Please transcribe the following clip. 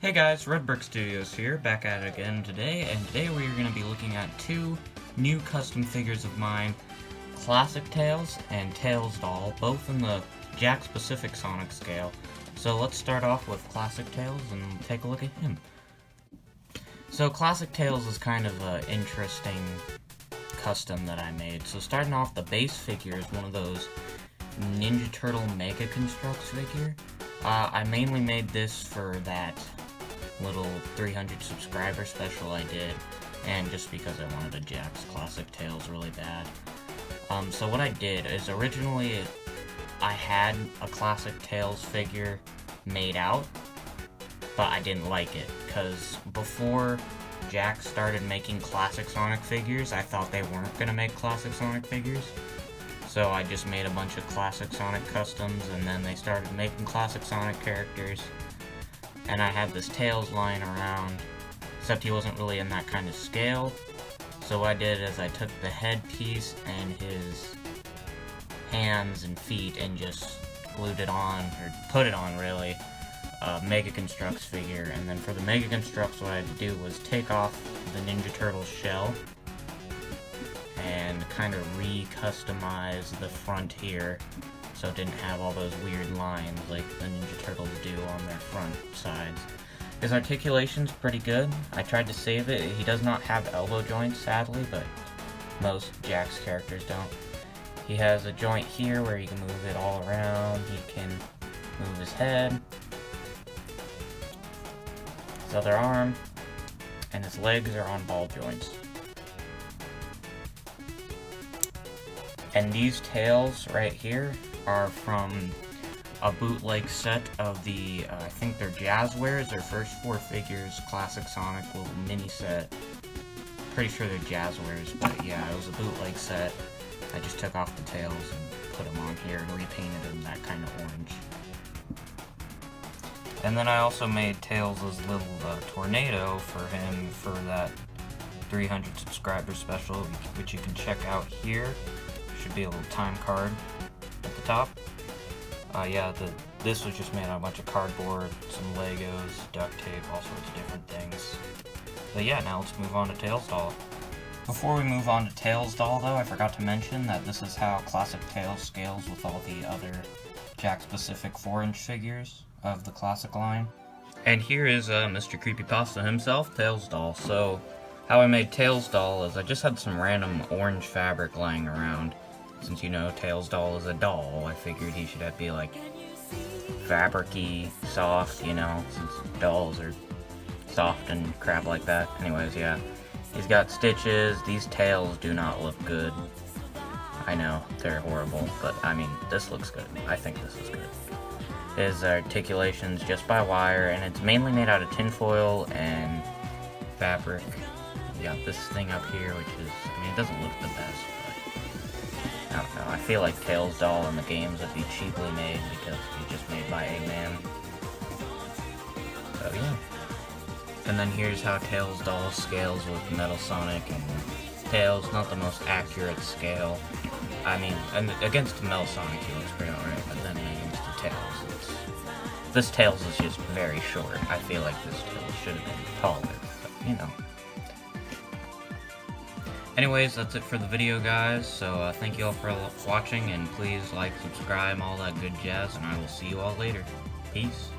Hey guys, Red Brick Studios here, back at it again today, and today we are going to be looking at two new custom figures of mine, Classic Tails and Tails Doll, both in the Jakks Pacific Sonic scale. So let's start off with Classic Tails and take a look at him. So Classic Tails is kind of an interesting custom that I made. So starting off, the base figure is one of those Ninja Turtle Mega Constructs figure. I mainly made this for that little 300 subscriber special I did, and just because I wanted a Jakks Classic Tails really bad. So what I did is originally I had a Classic Tails figure made out, but I didn't like it, because before Jakks started making Classic Sonic figures, I thought they weren't going to make Classic Sonic figures. So I just made a bunch of Classic Sonic customs, and then they started making Classic Sonic characters. And I had this Tails lying around, except he wasn't really in that kind of scale. So what I did is I took the headpiece and his hands and feet and just glued it on, or put it on really, Mega Constructs figure. And then for the Mega Constructs, what I had to do was take off the Ninja Turtle shell and kind of re-customize the front here so it didn't have all those weird lines like the Ninja Turtles do on their front sides. His articulation's pretty good. I tried to save it. He does not have elbow joints, sadly, but most Jakks characters don't. He has a joint here where he can move it all around. He can move his head, his other arm, and his legs are on ball joints. And these tails right here are from a bootleg set of the, I think they're Jazzwares, their first 4 figures, Classic Sonic little mini set. Pretty sure they're Jazzwares, but yeah, it was a bootleg set. I just took off the tails and put them on here and repainted them that kind of orange. And then I also made Tails' little tornado for him for that 300 subscriber special, which you can check out here. Should be a little time card at the top. This was just made out of a bunch of cardboard, some Legos, duct tape, all sorts of different things. But yeah, now let's move on to Tails Doll. Before we move on to Tails Doll though, I forgot to mention that this is how Classic Tails scales with all the other Jakks Pacific 4-inch figures of the classic line. And here is Mr. Creepypasta himself, Tails Doll. So, how I made Tails Doll is I just had some random orange fabric lying around. Since you know Tails Doll is a doll, I figured he should be like fabric-y, soft, you know, since dolls are soft and crap like that. Anyways, yeah. He's got stitches. These tails do not look good. I know, they're horrible, but I mean, this looks good. I think this is good. His articulation's just by wire, and it's mainly made out of tinfoil and fabric. You got this thing up here, which is, I mean, it doesn't look the best, but I don't know. I feel like Tails Doll in the games would be cheaply made because he's just made by Eggman. So yeah. And then here's how Tails Doll scales with Metal Sonic, and Tails, not the most accurate scale. I mean, and against Metal Sonic he looks pretty alright, but then against the Tails, this Tails is just very short. I feel like this Tails should have been taller, but you know. Anyways, that's it for the video, guys, so thank you all for watching, and please like, subscribe, all that good jazz, and I will see you all later. Peace.